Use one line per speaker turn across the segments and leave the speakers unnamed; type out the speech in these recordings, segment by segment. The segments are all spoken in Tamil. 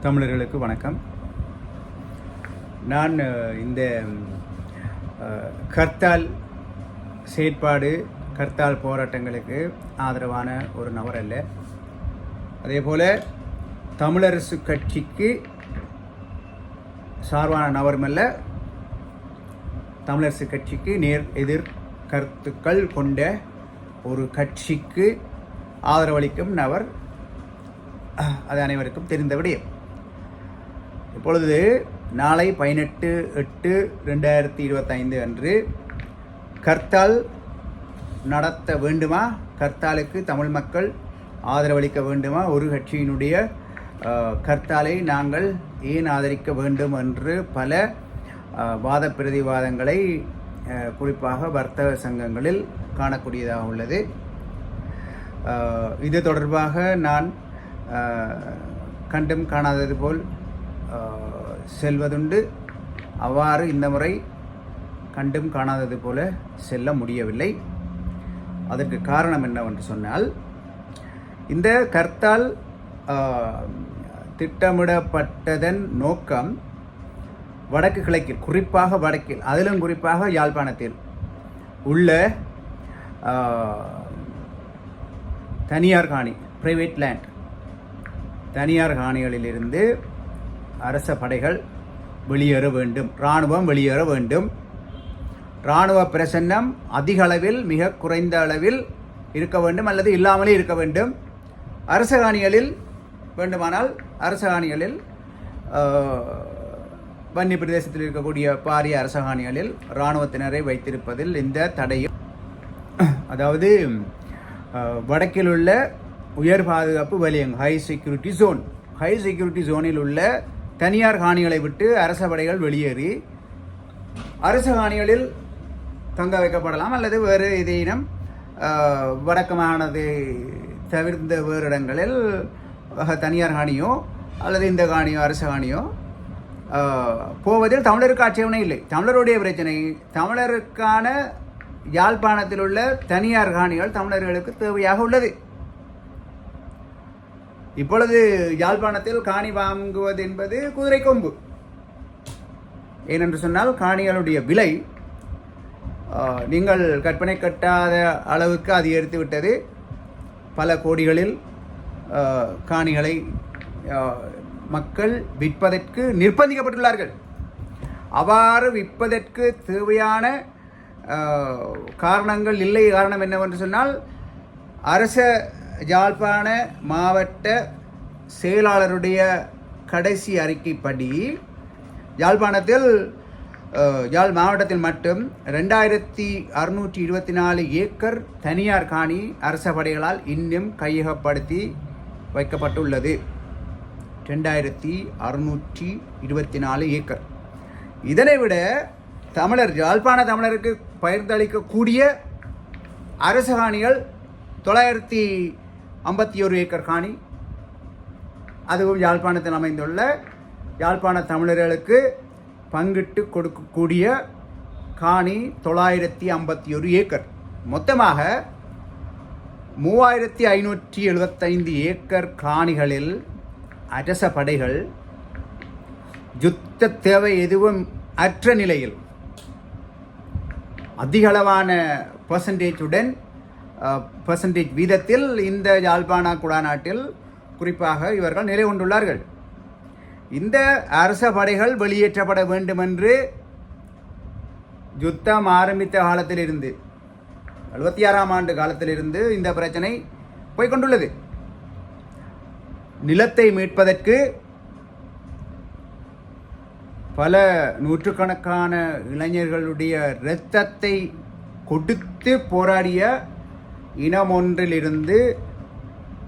தமிழர்களுக்கு வணக்கம். நான் இந்த கர்த்தால் செயற்பாடு, கர்த்தால் போராட்டங்களுக்கு ஆதரவான ஒரு நபர் அல்ல. அதே போல் தமிழரசு கட்சிக்கு சார்பான நபரும் அல்ல. தமிழரசு கட்சிக்கு நேர் எதிர் கருத்துக்கள் கொண்ட ஒரு கட்சிக்கு ஆதரவளிக்கும் நபர். அது அனைவருக்கும் தெரிந்த விடயம். இப்பொழுது நாளை 18/8/2025 அன்று கர்த்தால் நடத்த வேண்டுமா, கர்த்தாலுக்கு தமிழ் மக்கள் ஆதரவளிக்க வேண்டுமா, ஒரு கட்சியினுடைய கர்த்தாலை நாங்கள் ஏன் ஆதரிக்க வேண்டும் என்று பல வாத பிரதிவாதங்களை குறிப்பாக வர்த்தக சங்கங்களில் காணக்கூடியதாக உள்ளது. இது தொடர்பாக நான் கண்டும் காணாதது போல் செல்வதுண்டு. அவ்வாறு இந்த முறை கண்டும் காணாதது போல செல்ல முடியவில்லை. அதற்கு காரணம் என்னவென்று சொன்னால், இந்த கர்த்தால் திட்டமிடப்பட்டதன் நோக்கம் வடக்கு கிழக்கில், குறிப்பாக வடக்கில், அதிலும் குறிப்பாக யாழ்ப்பாணத்தில் உள்ள தனியார் காணி, பிரைவேட் லேண்ட், தனியார் காணிகளிலிருந்து அரச படைகள் வெளியேற வேண்டும், இராணுவம் வெளியேற வேண்டும். இராணுவ பிரசன்னம் அதிக அளவில், மிக குறைந்த அளவில் இருக்க வேண்டும், அல்லது இல்லாமலே இருக்க வேண்டும். அரச காணிகளில் வேண்டுமானால், அரச காணிகளில் வன்னி பிரதேசத்தில் இருக்கக்கூடிய பாரிய அரச காணிகளில் இராணுவத்தினரை வைத்திருப்பதில் இந்த தடையும், அதாவது வடக்கில் உள்ள உயர் பாதுகாப்பு வலயங்கள், ஹை செக்யூரிட்டி ஜோனில் உள்ள தனியார் காணிகளை விட்டு அரச படைகள் வெளியேறி அரச காணிகளில் தங்க வைக்கப்படலாம், அல்லது வேறு ஏதேனும் வடக்கு மாகாணத்தை தவிர்த்த வேறு இடங்களில் தனியார் காணியோ அல்லது இந்த காணியோ அரச காணியோ போவதில் தமிழருக்கு ஆட்சேபனை இல்லை. தமிழருடைய பிரச்சனை, தமிழருக்கான யாழ்ப்பாணத்தில் உள்ள தனியார் காணிகள் தமிழர்களுக்கு தேவையாக உள்ளது. இப்பொழுது யாழ்ப்பாணத்தில் காணி வாங்குவது என்பது குதிரை கொம்பு. ஏனென்று சொன்னால், காணிகளுடைய விலை நீங்கள் கற்பனை கட்டாத அளவுக்கு அதிகரித்து விட்டது. பல கோடிகளில் காணிகளை மக்கள் விற்பதற்கு நிர்பந்திக்கப்பட்டுள்ளார்கள். அவ்வாறு விற்பதற்கு தேவையான காரணங்கள் இல்லை. காரணம் என்னவென்று சொன்னால், அரச யாழ்ப்பாண மாவட்ட செயலாளருடைய கடைசி அறிக்கைப்படி யாழ்ப்பாணத்தில், யாழ் மாவட்டத்தில் மட்டும் 2624 ஏக்கர் தனியார் காணி அரச படைகளால் இன்னும் கையகப்படுத்தி வைக்கப்பட்டுள்ளது. 2624 ஏக்கர். இதனை விட யாழ்ப்பாண தமிழருக்கு பகிர்ந்தளிக்கக்கூடிய அரச காணிகள் 951 ஏக்கர் காணி, அதுவும் யாழ்ப்பாணத்தில் அமைந்துள்ள யாழ்ப்பாண தமிழர்களுக்கு பங்கிட்டு கொடுக்கக்கூடிய காணி 951 ஏக்கர். மொத்தமாக 3575 ஏக்கர் காணிகளில் அரச படைகள் யுத்த தேவை எதுவும் அற்ற நிலையில் அதிகளவான பெர்சன்டேஜ் வீதத்தில் இந்த யாழ்ப்பாண குடாநாட்டில் குறிப்பாக இவர்கள் நிலை கொண்டுள்ளார்கள். இந்த அரச படைகள் வெளியேற்றப்பட வேண்டும் என்று யுத்தம் ஆரம்பித்த காலத்திலிருந்து, 76ஆம் ஆண்டு காலத்திலிருந்து இந்த பிரச்சனை போய்கொண்டுள்ளது. நிலத்தை மீட்பதற்கு பல நூற்றுக்கணக்கான இளைஞர்களுடைய இரத்தத்தை கொடுத்து போராடிய இனம் ஒன்றிலிருந்து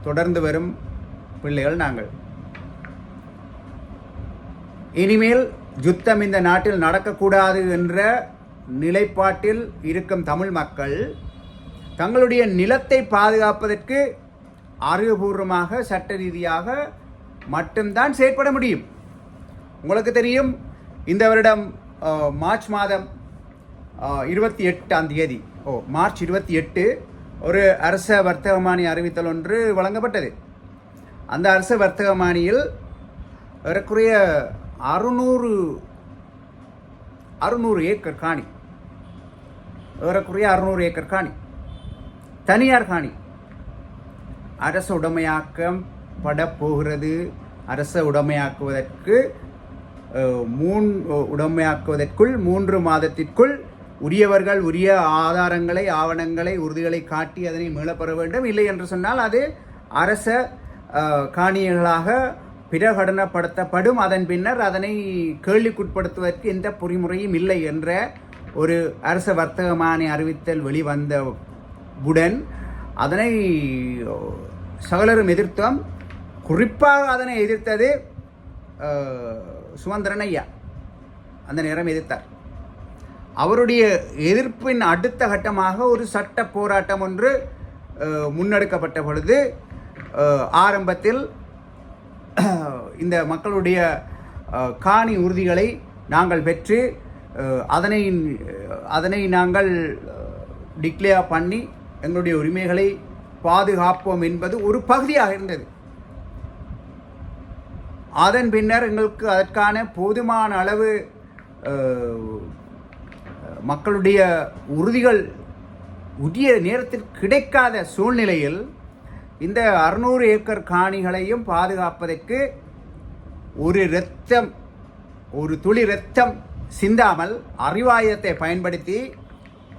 தொடர்ந்து வரும் பிள்ளைகள் நாங்கள். இனிமேல் யுத்தம் இந்த நாட்டில் நடக்கக்கூடாது என்ற நிலைப்பாட்டில் இருக்கும் தமிழ் மக்கள் தங்களுடைய நிலத்தை பாதுகாப்பதற்கு அறிவுபூர்வமாக, சட்ட ரீதியாக மட்டும்தான் செயற்பட முடியும். உங்களுக்கு தெரியும், இந்த வருடம் மார்ச் மாதம் 28ஆம் தேதி, மார்ச் 28 ஒரு அரச வர்த்தகமானி அறிவித்தல் ஒன்று வழங்கப்பட்டது. அந்த அரச வர்த்தகமானியில் ஏறக்குறைய 600 ஏக்கர் காணி, ஏறக்குறைய 600 ஏக்கர் காணி தனியார் காணி அரச உடைமையாக்கம் படப்போகிறது. அரச உடைமையாக்குவதற்குள் 3 மாதத்திற்குள் உரியவர்கள் உரிய ஆதாரங்களை, ஆவணங்களை, உறுதிகளை காட்டி அதனை மீளப்பெற வேண்டும். இல்லை என்று சொன்னால் அது அரச காணிகளாக பிரகடனப்படுத்தப்படும். அதன் பின்னர் அதனை கேள்விக்குட்படுத்துவதற்கு எந்த பொறிமுறையும் இல்லை என்ற ஒரு அரச வர்த்தகமானி அறிவித்தல் வெளிவந்தவுடன் அதனை சகலரும் எதிர்த்தோம். குறிப்பாக அதனை எதிர்த்தது சுமந்திரன் ஐயா. அந்த நேரம் எதிர்த்தார். அவருடைய எதிர்ப்பின் அடுத்த கட்டமாக ஒரு சட்ட போராட்டம் ஒன்று முன்னெடுக்கப்பட்ட பொழுது ஆரம்பத்தில் இந்த மக்களுடைய காணி உறுதிகளை நாங்கள் பெற்று அதனை நாங்கள் டிக்ளேர் பண்ணி எங்களுடைய உரிமைகளை பாதுகாப்போம் என்பது ஒரு பகுதியாக இருந்தது. அதன் பின்னர் எங்களுக்கு அதற்கான போதுமான அளவு மக்களுடைய உறுதிகள் உரிய நேரத்தில் கிடைக்காத சூழ்நிலையில் இந்த 600 ஏக்கர் காணிகளையும் பாதுகாப்பதற்கு ஒரு துளி இரத்தம் சிந்தாமல் அறிவாயுதத்தை பயன்படுத்தி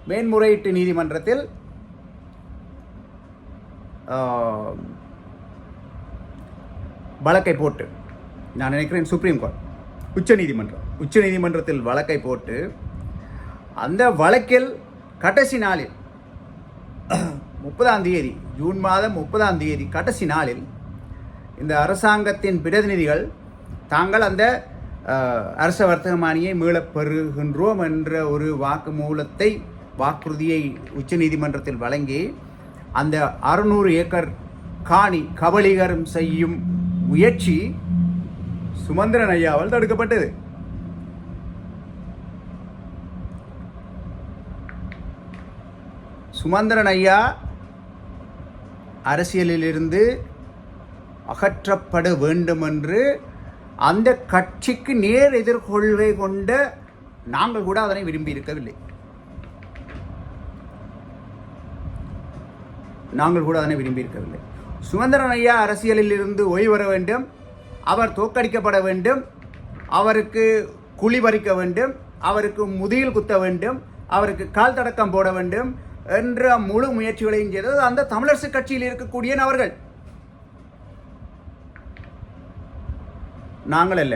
மேன்முறையீட்டு நீதிமன்றத்தில் வழக்கை போட்டு, நான் நினைக்கிறேன் சுப்ரீம் கோர்ட், உச்ச நீதிமன்றத்தில் வழக்கை போட்டு அந்த வழக்கில் கடைசி நாளில் 30ஆம் தேதி, ஜூன் மாதம் 30ஆம் தேதி கடைசி நாளில் இந்த அரசாங்கத்தின் பிரதிநிதிகள் தாங்கள் அந்த அரச வர்த்தகமானியை மீளப் பெறுகின்றோம் என்ற ஒரு வாக்குறுதியை உச்ச நீதிமன்றத்தில் வழங்கி அந்த 600 ஏக்கர் காணி கபளீகரம் செய்யும் முயற்சி சுமந்திரன் ஐயாவால் தடுக்கப்பட்டது. சுமந்திரன் ஐயா அரசியலிலிருந்து அகற்றப்பட வேண்டும் என்று அந்த கட்சிக்கு நேர் எதிர்கொள்கை கொண்ட நாங்கள் கூட அதனை விரும்பி இருக்கவில்லை. சுமந்திரன் ஐயா அரசியலில் இருந்து ஓய்வு பெற வேண்டும், அவர் தோற்கடிக்கப்பட வேண்டும், அவருக்கு குழி பறிக்க வேண்டும், அவருக்கு முதுகில் குத்த வேண்டும், அவருக்கு கால் தடக்கம் போட வேண்டும் என்ற முழு முயற்சிகளையும் செய்தது அந்த தமிழரசு கட்சியில் இருக்கக்கூடிய நபர்கள். நாங்கள் அல்ல.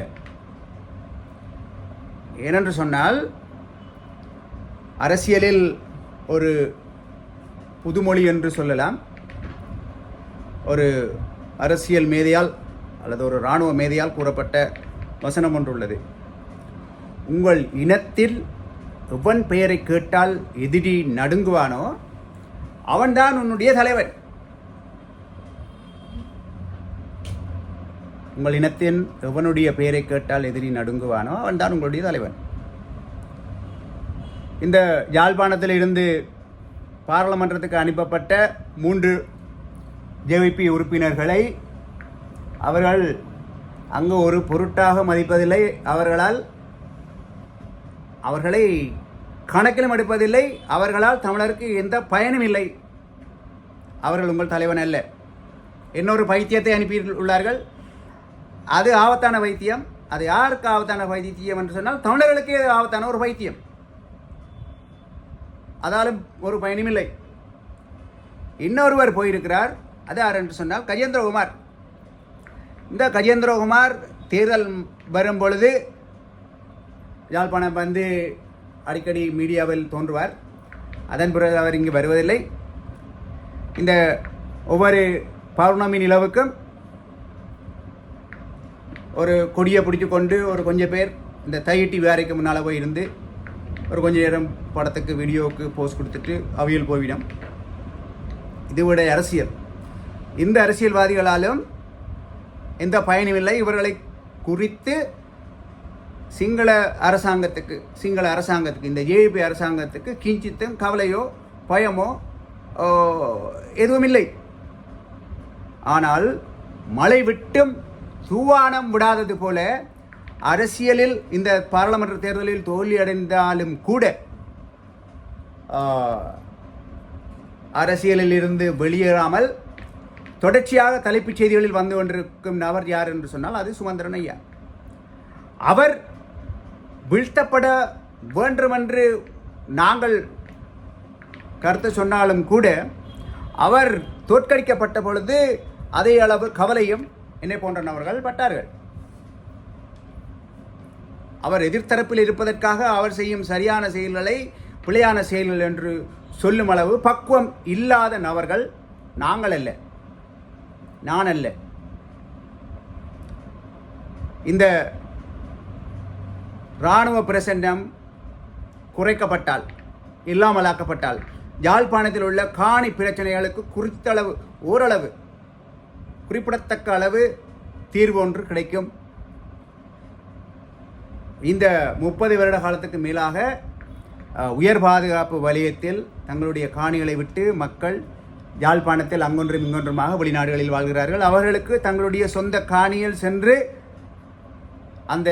ஏனென்று சொன்னால் அரசியலில் ஒரு புதுமொழி என்று சொல்லலாம். ஒரு அரசியல் மேதையால் அல்லது ஒரு இராணுவ மேதையால் கூறப்பட்ட வசனம் ஒன்று உள்ளது. உங்கள் இனத்தில் எவன் பெயரை கேட்டால் எதிரி நடுங்குவானோ அவன்தான் உன்னுடைய தலைவன். உங்கள் இனத்தின் எவனுடைய பெயரை கேட்டால் எதிரி நடுங்குவானோ அவன்தான் உங்களுடைய தலைவன். இந்த யாழ்ப்பாணத்தில் இருந்து பாராளுமன்றத்துக்கு அனுப்பப்பட்ட 3 ஜேவிபி உறுப்பினர்களை அவர்கள் அங்கு ஒரு பொருட்டாக மதிப்பதில்லை. அவர்களை கணக்கிலும் எடுப்பதில்லை. அவர்களால் தமிழருக்கு எந்த பயனும் இல்லை. அவர்கள் உங்கள் தலைவன் அல்ல. இன்னொரு பைத்தியத்தை அனுப்பியுள்ளார்கள். அது ஆபத்தான வைத்தியம். அது யாருக்கு ஆபத்தான வைத்தியம் என்று சொன்னால் தமிழர்களுக்கே ஆபத்தான ஒரு வைத்தியம். அதாலும் ஒரு பயனும் இல்லை. இன்னொருவர் போயிருக்கிறார். அது யார் என்று சொன்னால் கஜேந்திரகுமார். இந்த கஜேந்திரகுமார் தேர்தல் வரும் பொழுது யாழ்ப்பாணம் வந்து அடிக்கடி மீடியாவில் தோன்றுவார். அதன் பிறகு அவர் இங்கு வருவதில்லை. இந்த ஒவ்வொரு பௌர்ணமி நிலவுக்கும் ஒரு கொடியை பிடிச்சி கொண்டு ஒரு கொஞ்சம் பேர் இந்த தையிட்டி வேறைக்கு முன்னால் போய் இருந்து ஒரு கொஞ்சம் நேரம் படத்துக்கு வீடியோவுக்கு போஸ்ட் கொடுத்துட்டு அவியல் போய்விடும். இதுவிட அரசியல். இந்த அரசியல்வாதிகளாலும் எந்த பயனும் இல்லை. இவர்களை குறித்து சிங்கள அரசாங்கத்துக்கு இந்த ஜேவிபி அரசாங்கத்துக்கு கிஞ்சித்தும் கவலையோ பயமோ எதுவும் இல்லை. ஆனால் மழை விட்டும் தூவானம் விடாதது போல அரசியலில் இந்த பாராளுமன்ற தேர்தலில் தோல்வியடைந்தாலும் கூட அரசியலில் இருந்து வெளியேறாமல் தொடர்ச்சியாக தலைப்புச் செய்திகளில் வந்து கொண்டிருக்கும் நபர் யார் என்று சொன்னால் அது சுமந்திரன் ஐயா. அவர் வீழ்த்தப்பட வேண்டுமென்று நாங்கள் கருத்து சொன்னாலும் கூட அவர் தோற்கடிக்கப்பட்ட பொழுது அதே அளவு கவலையும் என்னை போன்ற நபர்கள் பட்டார்கள். அவர் எதிர்த்தரப்பில் இருப்பதற்காக அவர் செய்யும் சரியான செயல்களை பிழையான செயல்கள் என்று சொல்லும் அளவு பக்குவம் இல்லாத நபர்கள் நாங்கள் அல்ல, நான் அல்ல. இந்த இராணுவ பிரசன்னம் குறைக்கப்பட்டால், இல்லாமலாக்கப்பட்டால், யாழ்ப்பாணத்தில் உள்ள காணி பிரச்சனைகளுக்கு குறித்தளவு ஓரளவு குறிப்பிடத்தக்க அளவு தீர்வு ஒன்று கிடைக்கும். இந்த 30 வருட காலத்துக்கு மேலாக உயர் பாதுகாப்பு வலயத்தில் தங்களுடைய காணிகளை விட்டு மக்கள் யாழ்ப்பாணத்தில் அங்கொன்றும் இங்கொன்றுமாக வெளிநாடுகளில் வாழ்கிறார்கள். அவர்களுக்கு தங்களுடைய சொந்த காணியில் சென்று அந்த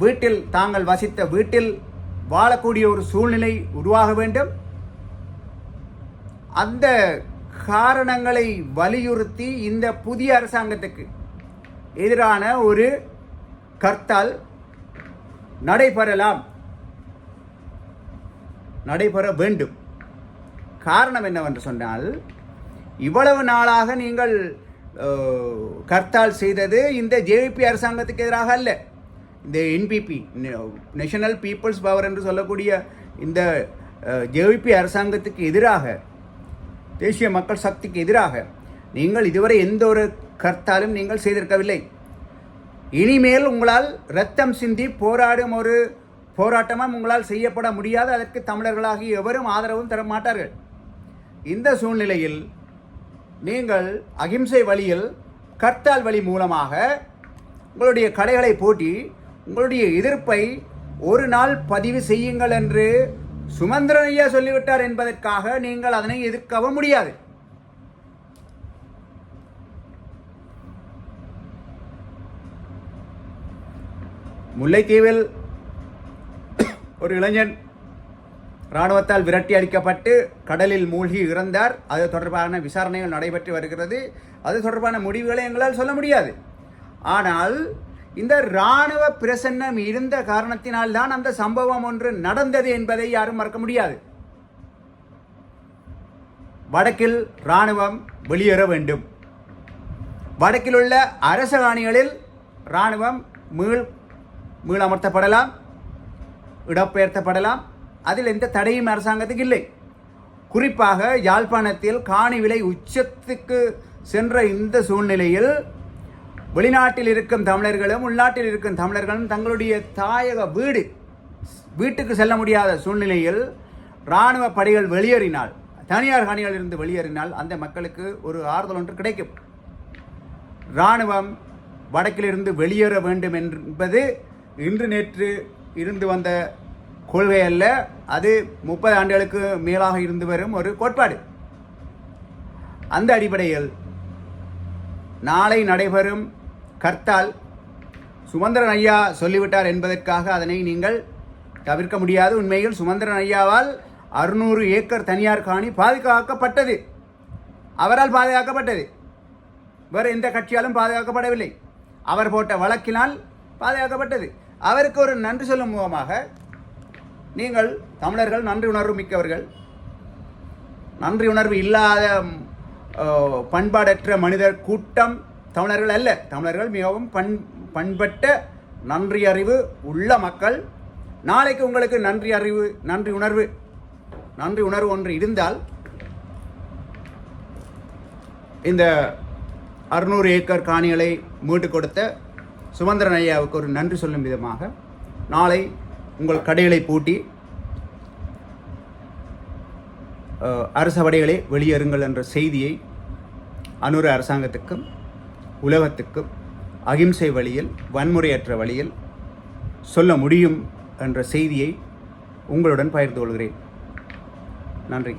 வீட்டில் தாங்கள் வசித்த வீட்டில் வாழக்கூடிய ஒரு சூழ்நிலை உருவாக வேண்டும். அந்த காரணங்களை வலியுறுத்தி இந்த புதிய அரசாங்கத்துக்கு எதிரான ஒரு கர்த்தால் நடைபெற வேண்டும். காரணம் என்னவென்று சொன்னால், இவ்வளவு நாளாக நீங்கள் கர்த்தால் செய்தது இந்த ஜேவிபி அரசாங்கத்துக்கு எதிராக அல்ல, இந்த என்பிபி நேஷனல் பீப்புள்ஸ் பவர் என்று சொல்லக்கூடிய இந்த ஜேவிபி அரசாங்கத்துக்கு எதிராக, தேசிய மக்கள் சக்திக்கு எதிராக நீங்கள் இதுவரை எந்த ஒரு கர்த்தாலும் நீங்கள் செய்திருக்கவில்லை. இனிமேல் உங்களால் இரத்தம் சிந்தி போராடும் ஒரு போராட்டமும் உங்களால் செய்யப்பட முடியாது. அதற்கு தமிழர்களாகி எவரும் ஆதரவும் தர மாட்டார்கள். இந்த சூழ்நிலையில் நீங்கள் அகிம்சை வழியில் கர்த்தால் வழி மூலமாக உங்களுடைய கடைகளை பூட்டி உங்களுடைய எதிர்ப்பை ஒரு நாள் பதிவு செய்யுங்கள் என்று சுமந்திரன் ஐயா சொல்லிவிட்டார் என்பதற்காக நீங்கள் அதனை எதிர்க்கவும் முடியாது. முல்லைத்தீவில் ஒரு இளைஞன் இராணுவத்தால் விரட்டி அடிக்கப்பட்டு கடலில் மூழ்கி இறந்தார். அது தொடர்பான விசாரணைகள் நடைபெற்று வருகிறது. அது தொடர்பான முடிவுகளை எங்களால் சொல்ல முடியாது. ஆனால் இந்த இராணுவ பிரசன்னம் இருந்த காரணத்தினால்தான் அந்த சம்பவம் ஒன்று நடந்தது என்பதை யாரும் மறக்க முடியாது. வடக்கில் இராணுவம் வெளியேற வேண்டும். வடக்கில் உள்ள அரச காணிகளில் இராணுவம் மீளமர்த்தப்படலாம், இடப்பெயர்த்தப்படலாம். அதில் எந்த தடையும் அரசாங்கத்துக்கு இல்லை. குறிப்பாக யாழ்ப்பாணத்தில் காணி விலை உச்சத்துக்கு சென்ற இந்த சூழ்நிலையில் வெளிநாட்டில் இருக்கும் தமிழர்களும் உள்நாட்டில் இருக்கும் தமிழர்களும் தங்களுடைய தாயக வீட்டுக்கு செல்ல முடியாத சூழ்நிலையில் இராணுவ படைகள் வெளியேறினால், தனியார் காணிகளில் இருந்து வெளியேறினால் அந்த மக்களுக்கு ஒரு ஆறுதல் ஒன்று கிடைக்கும். இராணுவம் வடக்கிலிருந்து வெளியேற வேண்டும் என்பது இன்று நேற்று இருந்து வந்த கொள்கை அல்ல. அது 30 ஆண்டுகளுக்கு மேலாக இருந்து வரும் ஒரு கோட்பாடு. அந்த அடிப்படையில் நாளை நடைபெறும் கர்த்தால் சுமந்திரன் ஐயா சொல்லிவிட்டார் என்பதற்காக அதனை நீங்கள் தவிர்க்க முடியாது. உண்மையில் சுமந்திரன் ஐயாவால் 600 ஏக்கர் தனியார் காணி பாதுகாக்கப்பட்டது. அவரால் பாதுகாக்கப்பட்டது. வேறு எந்த கட்சியாலும் பாதுகாக்கப்படவில்லை. அவர் போட்ட வழக்கினால் பாதுகாக்கப்பட்டது. அவருக்கு ஒரு நன்றி சொல்லும் முகமாக நீங்கள் தமிழர்கள் நன்றி உணர்வு மிக்கவர்கள், நன்றி உணர்வு இல்லாத பண்பாடற்ற மனிதர் கூட்டம் தமிழர்கள் அல்ல. தமிழர்கள் மிகவும் பண்பட்ட நன்றி அறிவு உள்ள மக்கள். நாளைக்கு உங்களுக்கு நன்றி உணர்வு ஒன்று இருந்தால் இந்த 600 ஏக்கர் காணிகளை மீட்டு கொடுத்த சுமந்திரன் ஐயாவுக்கு ஒரு நன்றி சொல்லும் விதமாக நாளை உங்கள் கடைகளை பூட்டி அரச படைகளை வெளியேறுங்கள் என்ற செய்தியை அனுர அரசாங்கத்துக்கும் உலகத்துக்கும் அகிம்சை வழியில், வன்முறையற்ற வழியில் சொல்ல முடியும் என்ற செய்தியை உங்களுடன் பகிர்ந்து கொள்கிறேன். நன்றி.